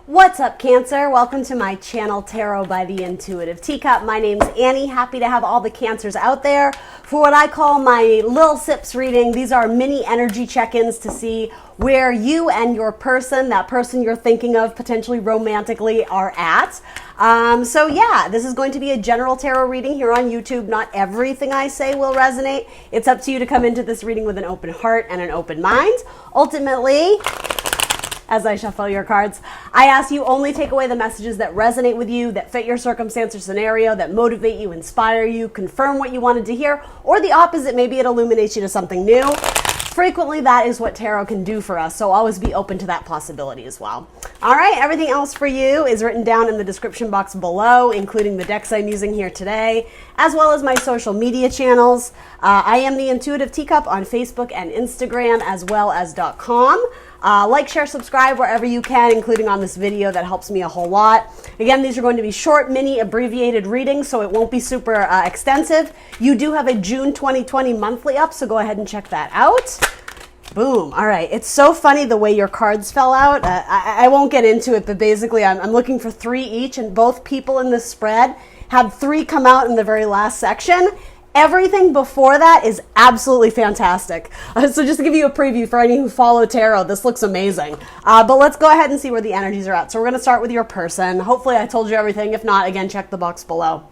What's up, Cancer? Welcome to my channel, Tarot by the Intuitive Teacup. My name's Annie. Happy to have all the Cancers out there for what I call my Little Sips reading. These are mini energy check-ins to see where you and your person, that person you're thinking of potentially romantically, are at. So yeah, this is going to be a general tarot reading here on YouTube. Not everything I say will resonate. It's up to you to come into this reading with an open heart and an open mind. Ultimately, as I shuffle your cards, I ask you only take away the messages that resonate with you, that fit your circumstance or scenario, that motivate you, inspire you, confirm what you wanted to hear, or the opposite, maybe it illuminates you to something new. Frequently, that is what tarot can do for us, so always be open to that possibility as well. All right, everything else for you is written down in the description box below, including the decks I'm using here today, as well as my social media channels. I am the Intuitive Teacup on Facebook and Instagram, as well as .com. Like, share, subscribe wherever you can, including on this video. That helps me a whole lot. Again, these are going to be short, mini, abbreviated readings, so it won't be super extensive. You do have a June 2020 monthly up, so go ahead and check that out. Boom. All right. It's so funny the way your cards fell out. I won't get into it, but basically I'm looking for 3 each, and both people in this spread had 3 come out in the very last section. Everything before that is absolutely fantastic. So just to give you a preview for any who follow tarot, this looks amazing. But let's go ahead and see where the energies are at. So we're going to start with your person. Hopefully I told you everything. If not, again, check the box below.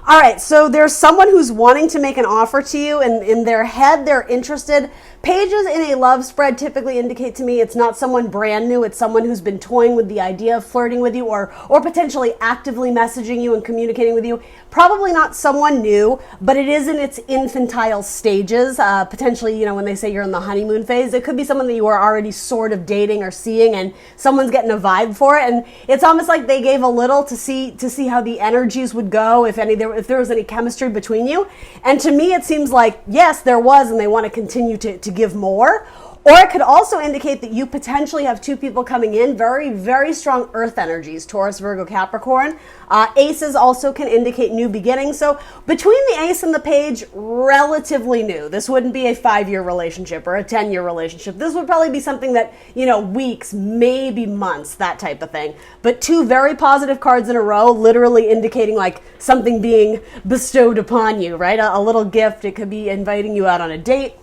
All right, so there's someone who's wanting to make an offer to you, and in their head, they're interested. Pages in a love spread typically indicate to me it's not someone brand new. It's someone who's been toying with the idea of flirting with you or potentially actively messaging you and communicating with you. Probably not someone new, but it is in its infantile stages. Potentially, you know, when they say you're in the honeymoon phase, it could be someone that you are already sort of dating or seeing, and someone's getting a vibe for it. And it's almost like they gave a little to see how the energies would go, if there was any chemistry between you. And to me, it seems like, yes, there was, and they want to continue to give more. Or it could also indicate that you potentially have 2 people coming in, very, very strong earth energies, Taurus, Virgo, Capricorn. Aces also can indicate new beginnings. So between the ace and the page, relatively new. This wouldn't be a 5-year relationship or a 10-year relationship. This would probably be something that, you know, weeks, maybe months, that type of thing. But 2 very positive cards in a row, literally indicating like something being bestowed upon you, right? A little gift. It could be inviting you out on a date.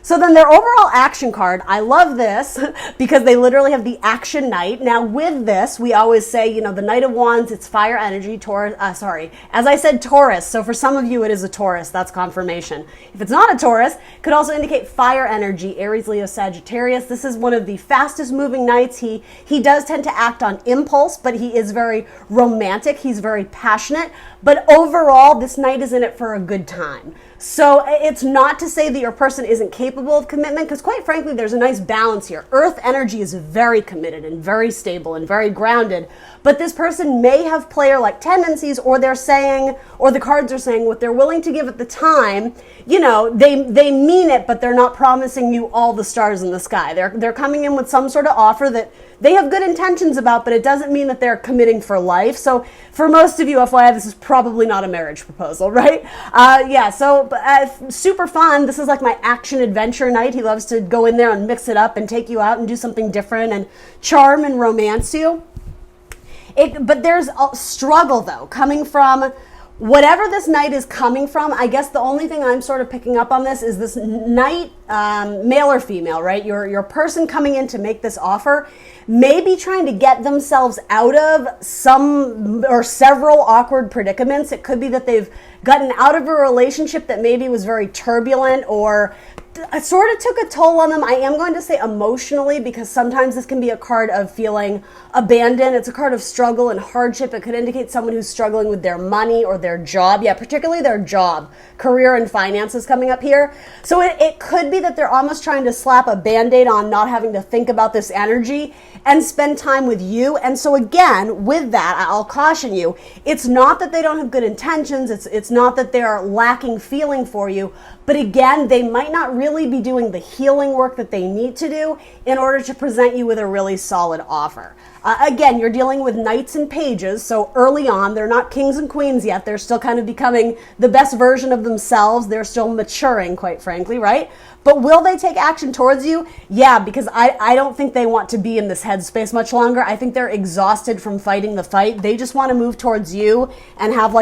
So then their overall action card, I love this because they literally have the action knight. Now with this, we always say, you know, the Knight of Wands, it's fire energy, Taurus, as I said, Taurus. So for some of you, it is a Taurus. That's confirmation. If it's not a Taurus, it could also indicate fire energy, Aries, Leo, Sagittarius. This is one of the fastest moving knights. He does tend to act on impulse, but he is very romantic. He's very passionate. But overall, this knight is in it for a good time. So it's not to say that your person isn't capable of commitment, because quite frankly, there's a nice balance here. Earth energy is very committed and very stable and very grounded, but this person may have player-like tendencies, or they're saying, or the cards are saying, what they're willing to give at the time, you know, they mean it, but they're not promising you all the stars in the sky. They're coming in with some sort of offer that they have good intentions about, but it doesn't mean that they're committing for life. So for most of you, FYI, this is probably not a marriage proposal, right? Yeah, so super fun. This is like my action adventure night. He loves to go in there and mix it up and take you out and do something different and charm and romance you. But there's a struggle, though, coming from whatever this knight is coming from. I guess the only thing I'm sort of picking up on this is this knight, male or female, right? Your person coming in to make this offer may be trying to get themselves out of some or several awkward predicaments. It could be that they've gotten out of a relationship that maybe was very turbulent or sort of took a toll on them. I am going to say emotionally, because sometimes this can be a card of feeling abandoned. It's a card of struggle and hardship. It could indicate someone who's struggling with their money or their job. Yeah, particularly their job, career and finances coming up here. So it could be that they're almost trying to slap a Band-Aid on not having to think about this energy and spend time with you. And so again, with that, I'll caution you, it's not that they don't have good intentions. It's not that they're lacking feeling for you. But again, they might not really be doing the healing work that they need to do in order to present you with a really solid offer. Again, you're dealing with knights and pages, so early on, they're not kings and queens yet. They're still kind of becoming the best version of themselves. They're still maturing, quite frankly, right? But will they take action towards you? Yeah, because I don't think they want to be in this headspace much longer. I think they're exhausted from fighting the fight. They just want to move towards you and have a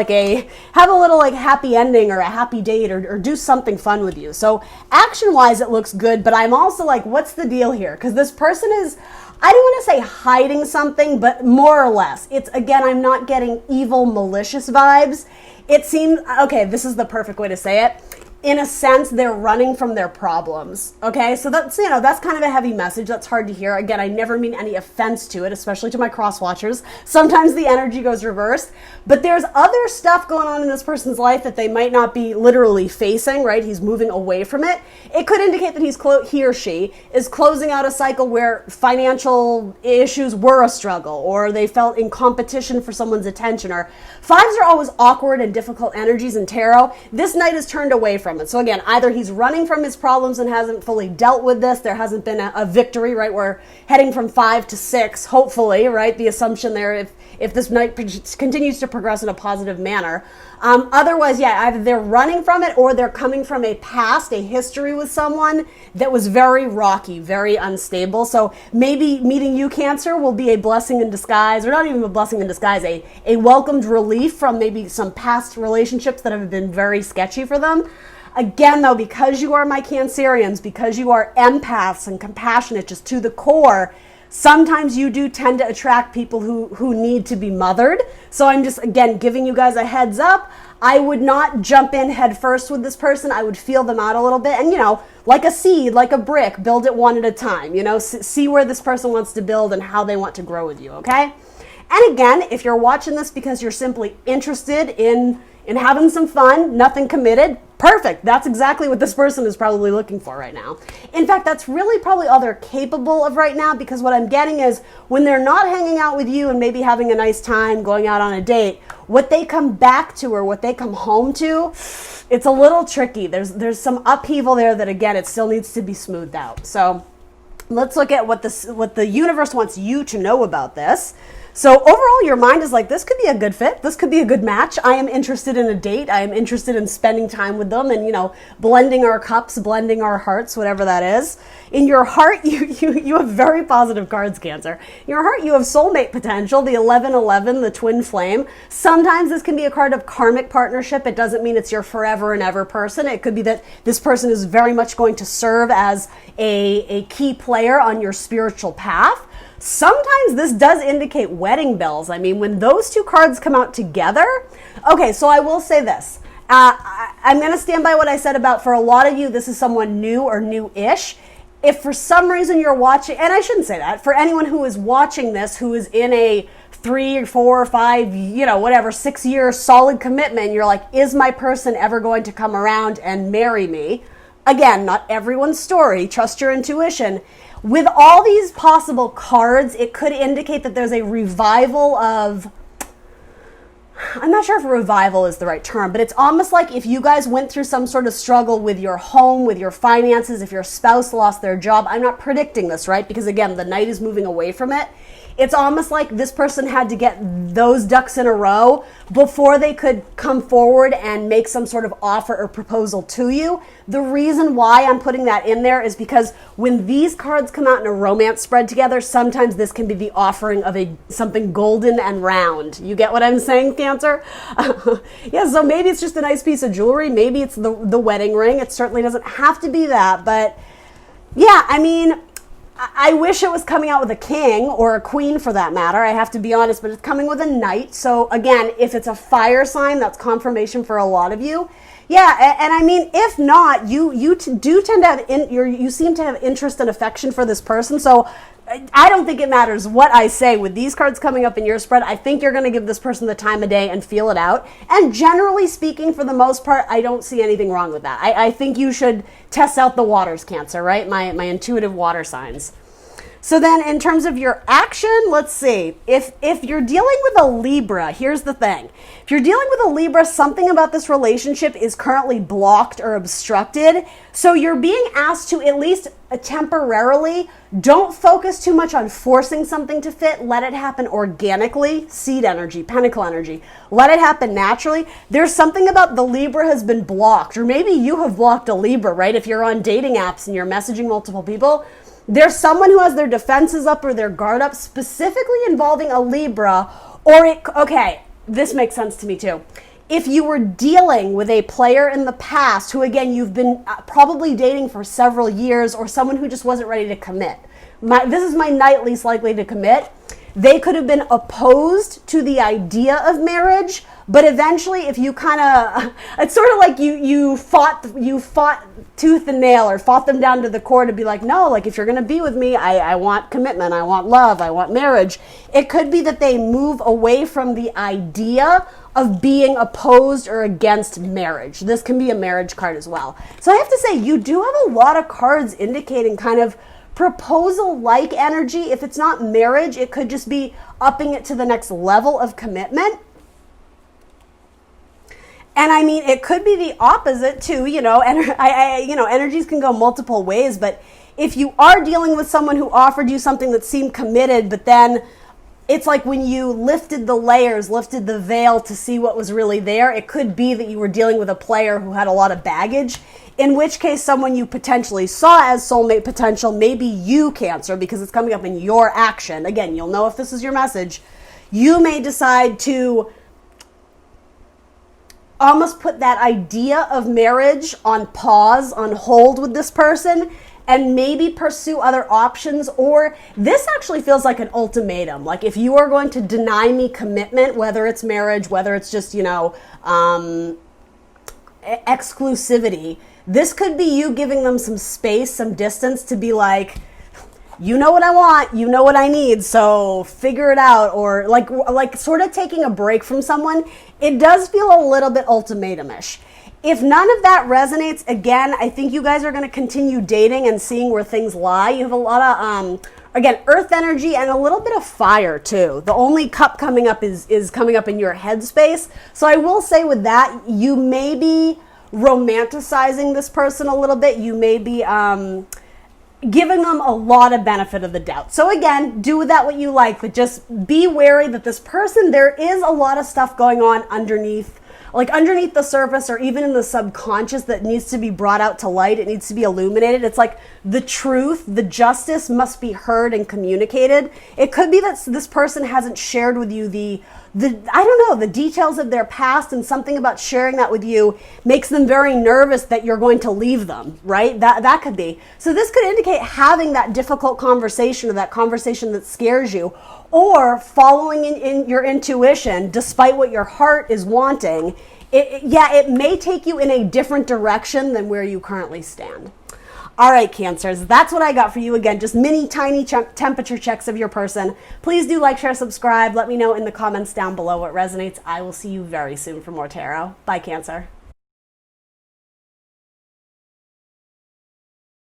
little like happy ending or a happy date or do something fun with you. So action-wise, it looks good, but I'm also like, what's the deal here? Because this person is, I don't want to say hiding something, but more or less. It's, again, I'm not getting evil, malicious vibes. It seems, okay, this is the perfect way to say it. In a sense, they're running from their problems, okay? So that's, that's kind of a heavy message. That's hard to hear. Again, I never mean any offense to it, especially to my cross-watchers. Sometimes the energy goes reversed, but there's other stuff going on in this person's life that they might not be literally facing, right? He's moving away from it. It could indicate that he or she is closing out a cycle where financial issues were a struggle, or they felt in competition for someone's attention, or fives are always awkward and difficult energies in tarot. This knight is turned away from it. So again, either he's running from his problems and hasn't fully dealt with this. There hasn't been a victory, right? We're heading from 5 to 6, hopefully, right? The assumption there, if this night continues to progress in a positive manner. Otherwise, yeah, either they're running from it or they're coming from a past, a history with someone that was very rocky, very unstable. So maybe meeting you, Cancer, will be a blessing in disguise, or not even a blessing in disguise, a welcomed relief from maybe some past relationships that have been very sketchy for them. Again, though, because you are my Cancerians, because you are empaths and compassionate just to the core, sometimes you do tend to attract people who need to be mothered. So I'm just, again, giving you guys a heads up. I would not jump in head first with this person. I would feel them out a little bit. And, like a seed, like a brick, build it one at a time. See where this person wants to build and how they want to grow with you, okay? And again, if you're watching this because you're simply interested in having some fun, nothing committed, perfect. That's exactly what this person is probably looking for right now. In fact, that's really probably all they're capable of right now, because what I'm getting is when they're not hanging out with you and maybe having a nice time, going out on a date, what they come back to or what they come home to, it's a little tricky. There's some upheaval there that, again, it still needs to be smoothed out. So let's look at what the universe wants you to know about this. So overall, your mind is like, this could be a good fit. This could be a good match. I am interested in a date. I am interested in spending time with them and, blending our cups, blending our hearts, whatever that is. In your heart, you have very positive cards, Cancer. In your heart, you have soulmate potential, the 1111, the twin flame. Sometimes this can be a card of karmic partnership. It doesn't mean it's your forever and ever person. It could be that this person is very much going to serve as a key player on your spiritual path. Sometimes this does indicate wedding bells. I mean, when those two cards come out together, okay, so I will say this. I'm going to stand by what I said about, for a lot of you, this is someone new or new-ish. If for some reason you're watching, and I shouldn't say that, for anyone who is watching this, who is in a 3 or 4 or 5, 6-year solid commitment, you're like, is my person ever going to come around and marry me? Again, not everyone's story. Trust your intuition. With all these possible cards, it could indicate that there's a revival of, I'm not sure if revival is the right term, but it's almost like if you guys went through some sort of struggle with your home, with your finances, if your spouse lost their job. I'm not predicting this, right? Because again, the knight is moving away from it. It's almost like this person had to get those ducks in a row before they could come forward and make some sort of offer or proposal to you. The reason why I'm putting that in there is because when these cards come out in a romance spread together, sometimes this can be the offering of something golden and round. You get what I'm saying, Cancer? Yeah, so maybe it's just a nice piece of jewelry. Maybe it's the wedding ring. It certainly doesn't have to be that. But yeah, I mean, I wish it was coming out with a king or a queen for that matter. I have to be honest, but it's coming with a knight. So again, if it's a fire sign, that's confirmation for a lot of you. Yeah, and I mean, if not, you do tend to have you seem to have interest and affection for this person. So I don't think it matters what I say. With these cards coming up in your spread, I think you're going to give this person the time of day and feel it out. And generally speaking, for the most part, I don't see anything wrong with that. I think you should test out the waters, Cancer, right? My intuitive water signs. So then in terms of your action, let's see. If you're dealing with a Libra, here's the thing. If you're dealing with a Libra, something about this relationship is currently blocked or obstructed. So you're being asked to, at least temporarily, don't focus too much on forcing something to fit. Let it happen organically. Seed energy, pentacle energy. Let it happen naturally. There's something about the Libra has been blocked, or maybe you have blocked a Libra, right? If you're on dating apps and you're messaging multiple people, there's someone who has their defenses up or their guard up, specifically involving a Libra, okay, this makes sense to me too. If you were dealing with a player in the past who, again, you've been probably dating for several years, or someone who just wasn't ready to commit. This is my knight least likely to commit. They could have been opposed to the idea of marriage, but eventually if you kind of, it's sort of like you fought tooth and nail, or fought them down to the core to be like, no, like if you're going to be with me, I want commitment, I want love, I want marriage. It could be that they move away from the idea of being opposed or against marriage. This can be a marriage card as well. So I have to say, you do have a lot of cards indicating kind of proposal-like energy. If it's not marriage, it could just be upping it to the next level of commitment. And I mean, it could be the opposite too, energies can go multiple ways, but if you are dealing with someone who offered you something that seemed committed, but then it's like when you lifted the layers, lifted the veil to see what was really there, it could be that you were dealing with a player who had a lot of baggage, in which case someone you potentially saw as soulmate potential, maybe you, Cancer, because it's coming up in your action. Again, you'll know if this is your message. You may decide to almost put that idea of marriage on pause, on hold with this person, and maybe pursue other options. Or this actually feels like an ultimatum. Like, if you are going to deny me commitment, whether it's marriage, whether it's just, exclusivity, this could be you giving them some space, some distance to be like, you know what I want, you know what I need, so figure it out. Or like sort of taking a break from someone. It does feel a little bit ultimatum-ish. If none of that resonates, again, I think you guys are going to continue dating and seeing where things lie. You have a lot of, again, earth energy and a little bit of fire too. The only cup coming up is coming up in your headspace. So I will say with that, you may be romanticizing this person a little bit. You may be giving them a lot of benefit of the doubt. So again, do with that what you like, but just be wary that this person, there is a lot of stuff going on underneath the surface, or even in the subconscious, that needs to be brought out to light. It needs to be illuminated. It's like the truth, the justice must be heard and communicated. It could be that this person hasn't shared with you the details of their past, and something about sharing that with you makes them very nervous that you're going to leave them, right? That could be. So this could indicate having that difficult conversation, or that conversation that scares you, or following in your intuition despite what your heart is wanting. It may take you in a different direction than where you currently stand. All right, Cancers, that's what I got for you. Again, just mini, tiny temperature checks of your person. Please do like, share, subscribe. Let me know in the comments down below what resonates. I will see you very soon for more tarot. Bye, Cancer.